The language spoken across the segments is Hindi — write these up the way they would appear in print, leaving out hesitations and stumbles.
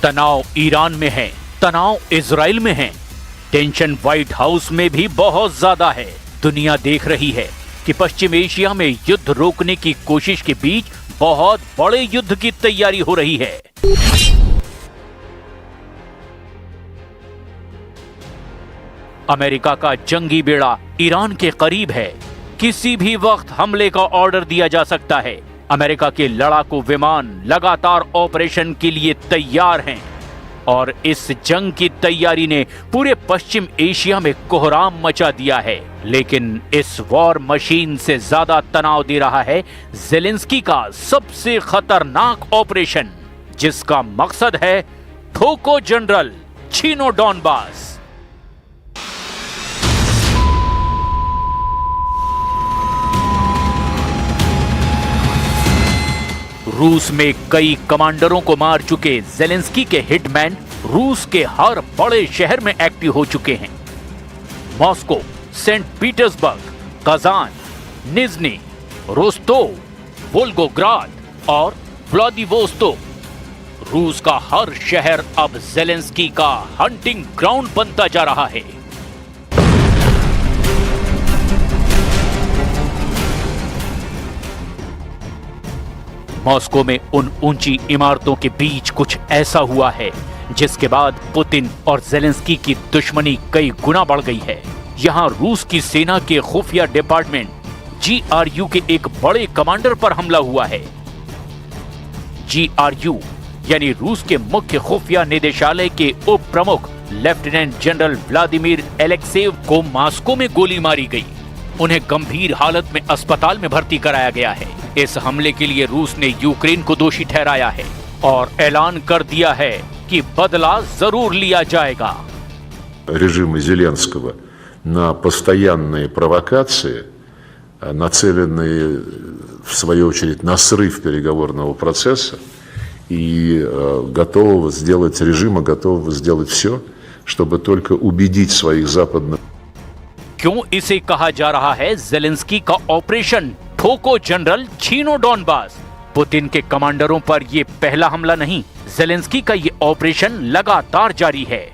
तनाव ईरान में है, तनाव इजराइल में है, टेंशन व्हाइट हाउस में भी बहुत ज्यादा है। दुनिया देख रही है कि पश्चिम एशिया में युद्ध रोकने की कोशिश के बीच बहुत बड़े युद्ध की तैयारी हो रही है। अमेरिका का जंगी बेड़ा ईरान के करीब है। किसी भी वक्त हमले का ऑर्डर दिया जा सकता है। अमेरिका के लड़ाकू विमान लगातार ऑपरेशन के लिए तैयार हैं और इस जंग की तैयारी ने पूरे पश्चिम एशिया में कोहराम मचा दिया है। लेकिन इस वॉर मशीन से ज्यादा तनाव दे रहा है ज़ेलेंस्की का सबसे खतरनाक ऑपरेशन, जिसका मकसद है ठोको जनरल, छीनो डॉनबास। रूस में कई कमांडरों को मार चुके ज़ेलेंस्की के हिटमैन रूस के हर बड़े शहर में एक्टिव हो चुके हैं। Moscow, Saint Petersburg, Kazan, Nizhny, Rostov, Volgograd और व्लादिवोस्तोक। रूस का हर शहर अब ज़ेलेंस्की का हंटिंग ग्राउंड बनता जा रहा है। मॉस्को में उन ऊंची इमारतों के बीच कुछ ऐसा हुआ है जिसके बाद पुतिन और ज़ेलेंस्की की दुश्मनी कई गुना बढ़ गई है। यहां रूस की सेना के खुफिया डिपार्टमेंट GRU के एक बड़े कमांडर पर हमला हुआ है। GRU यानी रूस के मुख्य खुफिया निदेशालय के उप प्रमुख लेफ्टिनेंट जनरल व्लादिमीर एलेक्सेव को मॉस्को में गोली मारी गई। उन्हें गंभीर हालत में अस्पताल में भर्ती कराया गया है। इस हमले के लिए रूस ने यूक्रेन को दोषी ठहराया है और ऐलान कर दिया है कि बदला जरूर लिया जाएगा। Режима Зеленского на постоянные провокации, нацеленные в свою очередь на срыв переговорного процесса и готового сделать все, чтобы только убедить своих западных. क्यों इसे कहा जा रहा है ज़ेलेंस्की का ऑपरेशन ठोको जनरल, छीनो डॉनबास? पुतिन के कमांडरों पर यह पहला हमला नहीं, ज़ेलेंस्की का यह ऑपरेशन लगातार जारी है।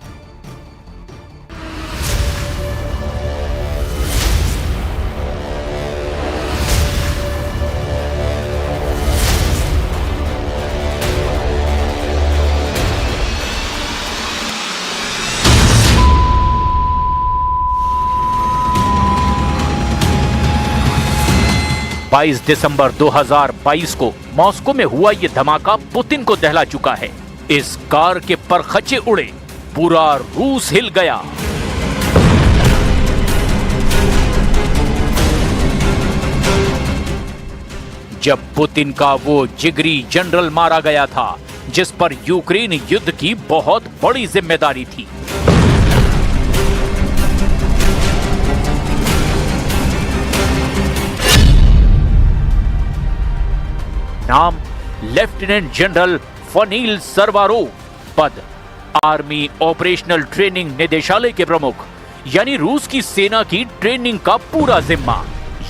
दिसंबर 2022 को मॉस्को में हुआ यह धमाका पुतिन को दहला चुका है। इस कार के परखचे उड़े, पूरा रूस हिल गया। जब पुतिन का वो जिगरी जनरल मारा गया था जिस पर यूक्रेन युद्ध की बहुत बड़ी जिम्मेदारी थी। नाम लेफ्टिनेंट जनरल फनील सरवारोव, पद आर्मी ऑपरेशनल ट्रेनिंग निदेशालय के प्रमुख, यानी रूस की सेना की ट्रेनिंग का पूरा जिम्मा।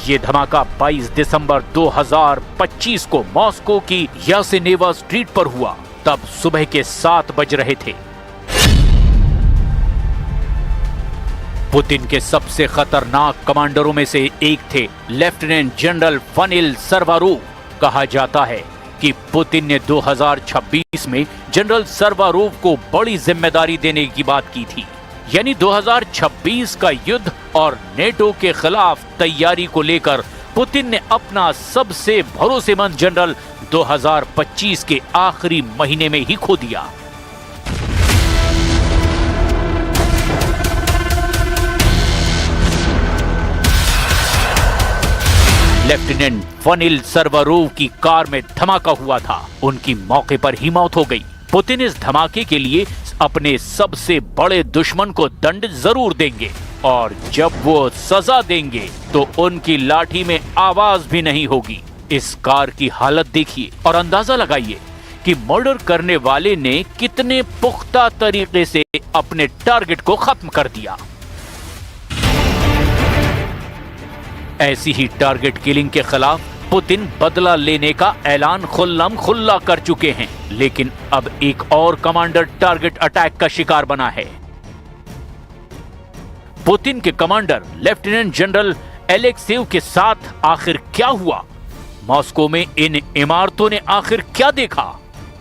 ये धमाका 22 दिसंबर 2025 को मॉस्को की यासेनेवा स्ट्रीट पर हुआ। तब सुबह के 7 बज रहे थे। पुतिन के सबसे खतरनाक कमांडरों में से एक थे लेफ्टिनेंट जनरल फनील सरवारोव। कहा जाता है कि पुतिन ने 2026 में जनरल सरवारोव को बड़ी जिम्मेदारी देने की बात की थी, यानी 2026 का युद्ध और नेटो के खिलाफ तैयारी को लेकर पुतिन ने अपना सबसे भरोसेमंद जनरल 2025 के आखिरी महीने में ही खो दिया। लेफ्टिनेंट फनील सरवारोव की कार में धमाका हुआ था। उनकी मौके पर ही मौत हो गई। पुतिन इस धमाके के लिए अपने सबसे बड़े दुश्मन को दंड जरूर देंगे और जब वो सजा देंगे तो उनकी लाठी में आवाज भी नहीं होगी। इस कार की हालत देखिए और अंदाजा लगाइए कि मर्डर करने वाले ने कितने पुख्ता तरीके से अपने टारगेट को खत्म कर दिया। ऐसी ही टारगेट किलिंग के खिलाफ पुतिन बदला लेने का ऐलान खुल्लम खुल्ला कर चुके हैं, लेकिन अब एक और कमांडर टारगेट अटैक का शिकार बना है। पुतिन के कमांडर लेफ्टिनेंट जनरल एलेक्सेव के साथ आखिर क्या हुआ? मॉस्को में इन इमारतों ने आखिर क्या देखा?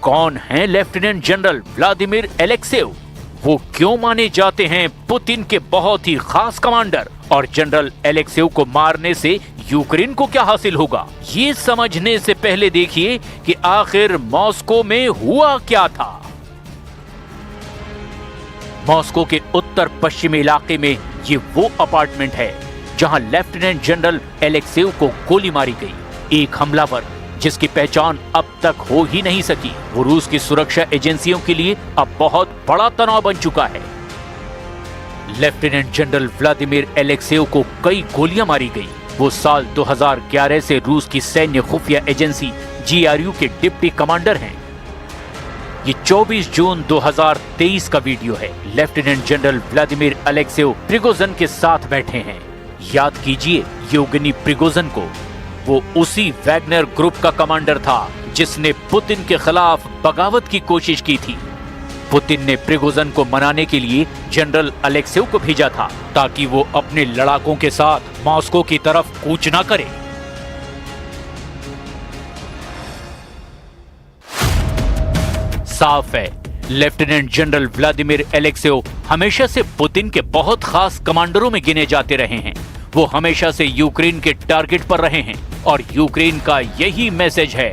कौन है लेफ्टिनेंट जनरल व्लादिमीर एलेक्सेव? वो क्यों माने जाते हैं पुतिन के बहुत ही खास कमांडर? और जनरल एलेक्सेव को मारने से यूक्रेन को क्या हासिल होगा? ये समझने से पहले देखिए कि आखिर मॉस्को में हुआ क्या था। मॉस्को के उत्तर पश्चिमी इलाके में ये वो अपार्टमेंट है जहां लेफ्टिनेंट जनरल एलेक्सेव को गोली मारी गई। एक हमलावर जिसकी पहचान अब तक हो ही नहीं सकी। वो रूस की सुरक्षा एजेंसियों के लिए अब बहुत बड़ा तनाव बन चुका है। लेफ्टिनेंट जनरल व्लादिमीर एलेक्सेव को कई गोलियां मारी गई। वो साल 2011 से रूस की सैन्य खुफिया एजेंसी GRU के डिप्टी कमांडर हैं। ये 24 जून 2023 का वीडियो है। लेफ्टिनेंट जनरल व्लादिमीर एलेक्सेव प्रिगोजिन के साथ बैठे हैं। याद कीजिए येवगेनी प्रिगोजिन को। वो उसी वैगनर ग्रुप का कमांडर था जिसने पुतिन के खिलाफ बगावत की कोशिश की थी। पुतिन ने प्रिगोजिन को मनाने के लिए जनरल एलेक्सेव को भेजा था ताकि वो अपने लड़ाकों के साथ मॉस्को की तरफ कूच ना करे। साफ है, लेफ्टिनेंट जनरल व्लादिमीर एलेक्सेव हमेशा से पुतिन के बहुत खास कमांडरों में गिने जाते रहे हैं। वो हमेशा से यूक्रेन के टारगेट पर रहे हैं और यूक्रेन का यही मैसेज है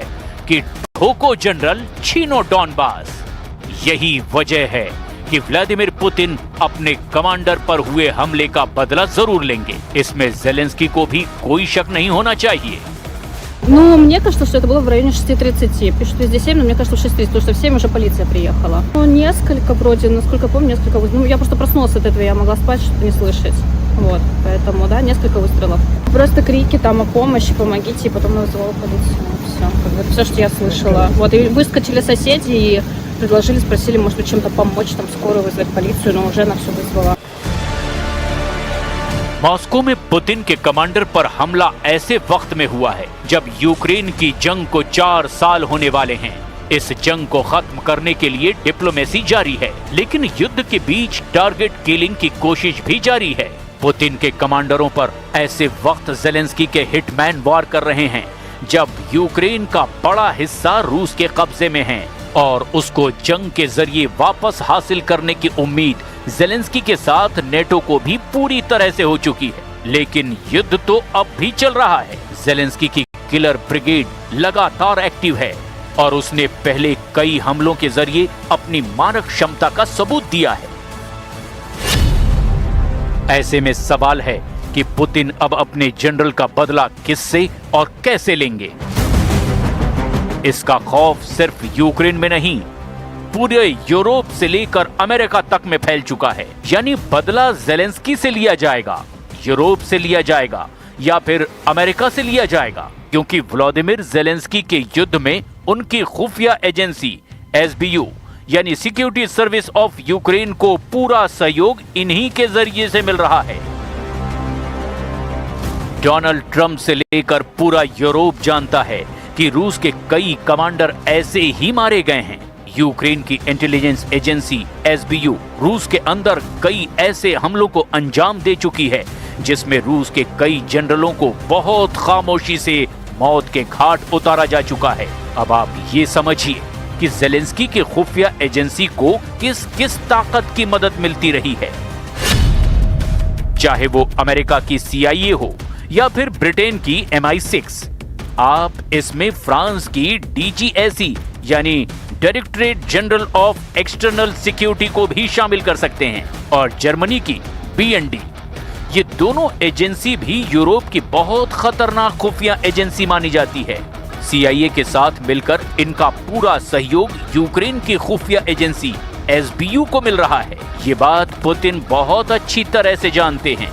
कि ठोको जनरल, छीनो डॉनबास। यही वजह है कि व्लादिमीर पुतिन अपने कमांडर पर हुए हमले का बदला जरूर लेंगे। इसमें ज़ेलेंस्की को भी कोई शक नहीं होना चाहिए। Ну, мне кажется, что это было в районе 6:30. Пишут везде 7, но мне кажется, 6:30, потому что в 7 уже полиция приехала. Ну, несколько вроде, насколько помню, несколько выстрелов. Ну, я просто проснулась от этого, я могла спать, что-то не слышать. Вот, поэтому, да, несколько выстрелов. Просто крики там о помощи, помогите, и потом я вызвала полицию. Все, как бы, все, что я слышала. Вот, и выскочили соседи и предложили, спросили, может быть, чем-то помочь, там, скорую вызвать, полицию, но уже она все вызвала. मॉस्को में पुतिन के कमांडर पर हमला ऐसे वक्त में हुआ है जब यूक्रेन की जंग को 4 साल होने वाले हैं। इस जंग को खत्म करने के लिए डिप्लोमेसी जारी है, लेकिन युद्ध के बीच टारगेट किलिंग की कोशिश भी जारी है। पुतिन के कमांडरों पर ऐसे वक्त ज़ेलेंस्की के हिटमैन वार कर रहे हैं जब यूक्रेन का बड़ा हिस्सा रूस के कब्जे में है और उसको जंग के जरिए वापस हासिल करने की उम्मीद ज़ेलेंस्की के साथ नेटो को भी पूरी तरह से हो चुकी है। लेकिन युद्ध तो अब भी चल रहा है। ज़ेलेंस्की की किलर ब्रिगेड लगातार एक्टिव है और उसने पहले कई हमलों के जरिए अपनी मारक क्षमता का सबूत दिया है। ऐसे में सवाल है कि पुतिन अब अपने जनरल का बदला किससे और कैसे लेंगे। इसका खौफ सिर्फ यूक्रेन में नहीं, पूरे यूरोप से लेकर अमेरिका तक में फैल चुका है। यानी बदला ज़ेलेंस्की से लिया जाएगा, यूरोप से लिया जाएगा या फिर अमेरिका से लिया जाएगा, क्योंकि व्लादिमीर ज़ेलेंस्की के युद्ध में उनकी खुफिया एजेंसी SBU यानी सिक्योरिटी सर्विस ऑफ यूक्रेन को पूरा सहयोग इन्हीं के जरिए से मिल रहा है। डोनाल्ड ट्रंप से लेकर पूरा यूरोप जानता है कि रूस के कई कमांडर ऐसे ही मारे गए हैं। यूक्रेन की इंटेलिजेंस एजेंसी SBU रूस के अंदर कई ऐसे हमलों को अंजाम दे चुकी है जिसमें रूस के कई जनरलों को बहुत खामोशी से मौत के घाट उतारा जा चुका है। अब आप ये समझिए कि ज़ेलेंस्की की खुफिया एजेंसी को किस किस ताकत की मदद मिलती रही है, चाहे वो अमेरिका की CIA हो या फिर ब्रिटेन की MI6। आप इसमें फ्रांस की DGSE यानी directorate general of external security को भी शामिल कर सकते हैं और जर्मनी की BND। ये दोनों एजेंसी भी यूरोप की बहुत खतरनाक खुफिया एजेंसी मानी जाती है। CIA के साथ मिलकर इनका पूरा सहयोग यूक्रेन की खुफिया एजेंसी SBU को मिल रहा है। ये बात पुतिन बहुत अच्छी तरह से जानते हैं।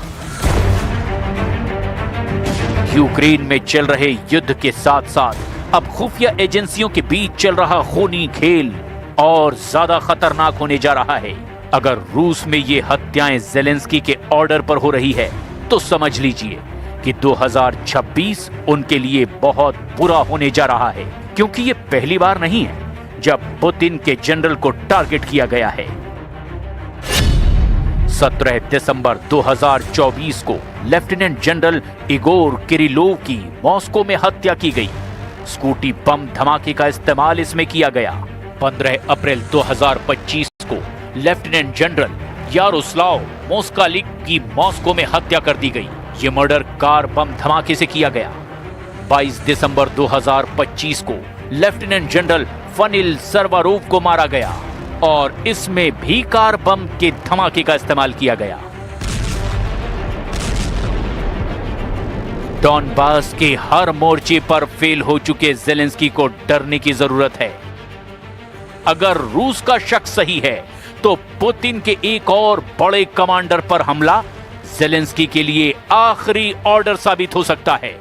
यूक्रेन में चल रहे युद्ध के साथ साथ अब खुफिया एजेंसियों के बीच चल रहा खूनी खेल और ज्यादा खतरनाक होने जा रहा है। अगर रूस में ये हत्याएं ज़ेलेंस्की के ऑर्डर पर हो रही है तो समझ लीजिए कि 2026 उनके लिए बहुत बुरा होने जा रहा है, क्योंकि ये पहली बार नहीं है जब पुतिन के जनरल को टारगेट किया गया है। 17 दिसंबर 2024 को लेफ्टिनेंट जनरल इगोर किरिलोव की मॉस्को में हत्या की गई। स्कूटी बम धमाके का इस्तेमाल इसमें किया गया। 15 अप्रैल 2025 को लेफ्टिनेंट जनरल यारोस्लाव मोस्कालिक की मॉस्को में हत्या कर दी गई। ये मर्डर कार बम धमाके से किया गया। 22 दिसंबर 2025 को लेफ्टिनेंट जनरल फनिल सर्वारोव को मारा गया और इसमें भी कार बम के धमाके का इस्तेमाल किया गया। डॉनबास के हर मोर्चे पर फेल हो चुके ज़ेलेंस्की को डरने की जरूरत है। अगर रूस का शक सही है तो पुतिन के एक और बड़े कमांडर पर हमला ज़ेलेंस्की के लिए आखिरी ऑर्डर साबित हो सकता है।